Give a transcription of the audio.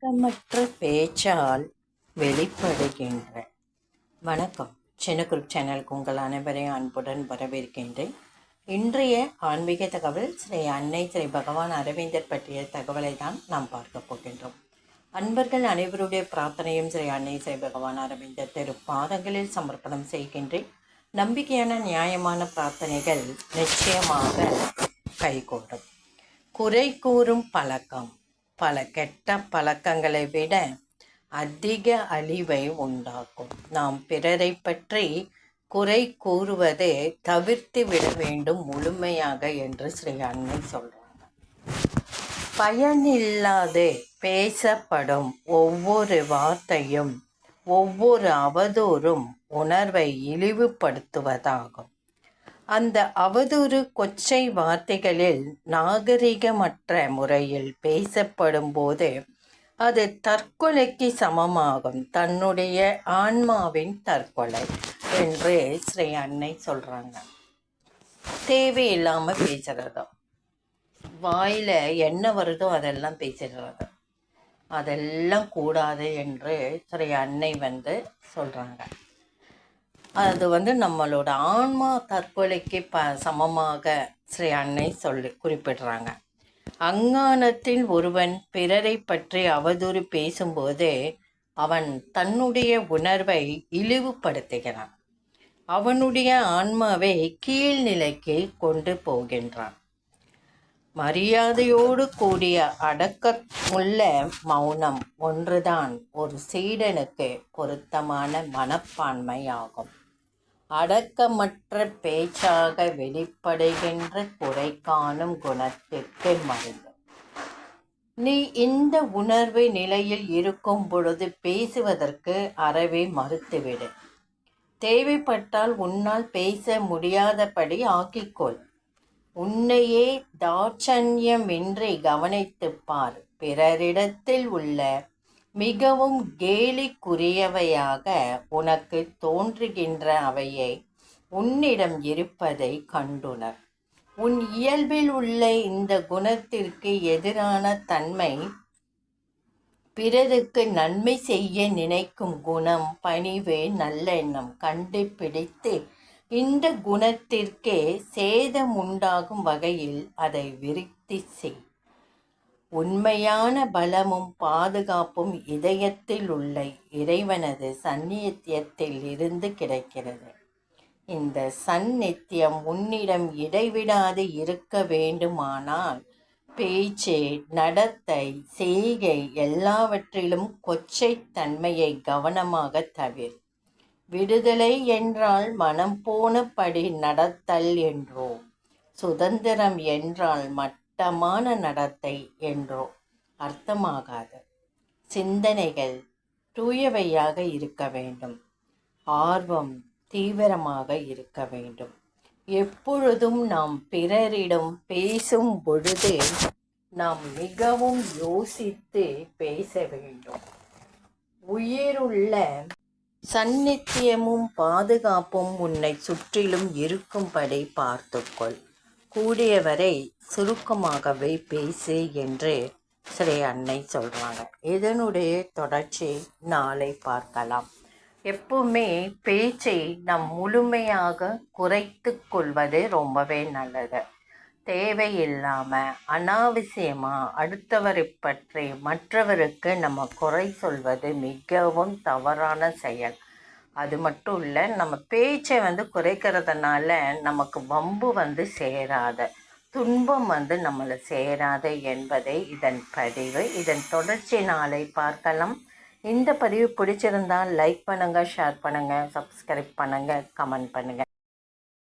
அடக்கமற்ற பேச்சால் வெளிப்படுகின்ற வணக்கம். சின்ன குரூப் சேனலுக்கு உங்கள் அனைவரையும் அன்புடன் வரவேற்கின்றேன். இன்றைய ஆன்மீக தகவல் ஸ்ரீ அன்னை ஸ்ரீ பகவான் அரவிந்தர் பற்றிய தகவலை தான் நாம் பார்க்க போகின்றோம். அன்பர்கள் அனைவருடைய பிரார்த்தனையும் ஸ்ரீ அன்னை ஸ்ரீ பகவான் அரவிந்தர் திரு பாதங்களில் சமர்ப்பணம் செய்கின்றேன். நம்பிக்கையான நியாயமான பிரார்த்தனைகள் நிச்சயமாக கைகூடும். குறை கூறும் பழக்கம் பல கெட்ட பழக்கங்களை விட அதிக அழிவை உண்டாக்கும். நாம் பிறரை பற்றி குறை கூறுவதை தவிர்த்து விட வேண்டும் முழுமையாக என்று ஸ்ரீ அன்னை சொல்றாங்க. பயனில்லாது பேசப்படும் ஒவ்வொரு வார்த்தையும் ஒவ்வொரு அவதூறும் உணர்வை இழிவுபடுத்துவதாகும். அந்த அவதூறு கொச்சை வார்த்தைகளில் நாகரிகமற்ற முறையில் பேசப்படும் போது அது தற்கொலைக்கு சமமாகும். தன்னுடைய ஆன்மாவின் தற்கொலை என்று ஸ்ரீ அன்னை சொல்றாங்க. தேவையில்லாமல் பேசுறதோ, வாயில என்ன வருதோ அதெல்லாம் பேசுறது, அதெல்லாம் கூடாது என்று ஸ்ரீ அன்னை சொல்றாங்க. அது நம்மளோட ஆன்மா தற்கொலைக்கு சமமாக ஸ்ரீ அன்னை குறிப்பிடுறாங்க. அஞ்ஞானத்தில் ஒருவன் பிறரை பற்றி அவதூறு பேசும்போது அவன் தன்னுடைய உணர்வை இழிவுபடுத்துகிறான். அவனுடைய ஆன்மாவை கீழ்நிலைக்கு கொண்டு போகின்றான். மரியாதையோடு கூடிய அடக்கமுள்ள மௌனம் ஒன்றுதான் ஒரு சீடனுக்கு பொருத்தமான மனப்பான்மை ஆகும். அடக்கமற்ற பேச்சாக வெளிப்படுகின்ற குறை காணும் குணத்திற்கு மருந்து. நீ இந்த உணர்வு நிலையில் இருக்கும் பொழுது பேசுவதற்கு அறவே மறுத்துவிடு. தேவைப்பட்டால் உன்னால் பேச முடியாதபடி ஆக்கிக்கொள். உன்னையே தாட்சண்யமின்றி கவனித்துப் பார். பிறரிடத்தில் உள்ள மிகவும் கேலிக்குரியவையாக உனக்கு தோன்றுகின்ற அவையை உன்னிடம் இருப்பதை கண்டுணர். உன் இயல்பில் உள்ள இந்த குணத்திற்கு எதிரான தன்மை பிறருக்கு நன்மை செய்ய நினைக்கும் குணம், பணிவு, நல்லெண்ணம் கண்டுபிடித்து இந்த குணத்திற்கே சேதம் உண்டாகும் வகையில் அதை விருத்தி செய். உண்மையான பலமும் பாதுகாப்பும் இதயத்தில் உள்ள இறைவனது சந்நித்தியத்தில் இருந்து கிடைக்கிறது. இந்த சந்நித்தியம் உன்னிடம் இடைவிடாது இருக்க வேண்டுமானால் பேச்சு, நடத்தை, செய்கை எல்லாவற்றிலும் கொச்சை தன்மையை கவனமாக தவிர. விடுதலை என்றால் மனம் போனபடி நடத்தல் என்றோ, சுதந்திரம் என்றால் மட்டமான நடத்தை என்றோ அர்த்தமாகாது. சிந்தனைகள் தூயவையாக இருக்க வேண்டும். ஆர்வம் தீவிரமாக இருக்க வேண்டும். எப்பொழுதும் நாம் பிறரிடம் பேசும் பொழுது நாம் மிகவும் யோசித்து பேச வேண்டும். உயிருள்ள சந்நித்தியமும் பாதுகாப்பும் உன்னை சுற்றிலும் இருக்கும்படி பார்த்துக்கொள். கூடியவரை சுருக்கமாகவே பேசு என்று ஸ்ரீ அன்னை சொல்கிறாங்க. இதனுடைய தொடர்ச்சி நாளை பார்க்கலாம். எப்பவுமே பேச்சை நாம் முழுமையாக குறைத்து கொள்வது ரொம்பவே நல்லது. தேவையில்லாமல் அனாவசியமாக அடுத்தவரை பற்றி மற்றவருக்கு நம்ம குறை சொல்வது மிகவும் தவறான செயல். அது மட்டும் இல்லை, நம்ம பேச்சை குறைக்கிறதுனால நமக்கு வம்பு சேராத, துன்பம் நம்மளை சேராது என்பதை இதன் பதிவு. இதன் தொடர்ச்சி நாளை பார்க்கலாம். இந்த பதிவு பிடிச்சிருந்தால் லைக் பண்ணுங்கள், ஷேர் பண்ணுங்கள், சப்ஸ்கிரைப் பண்ணுங்கள், கமெண்ட் பண்ணுங்கள்.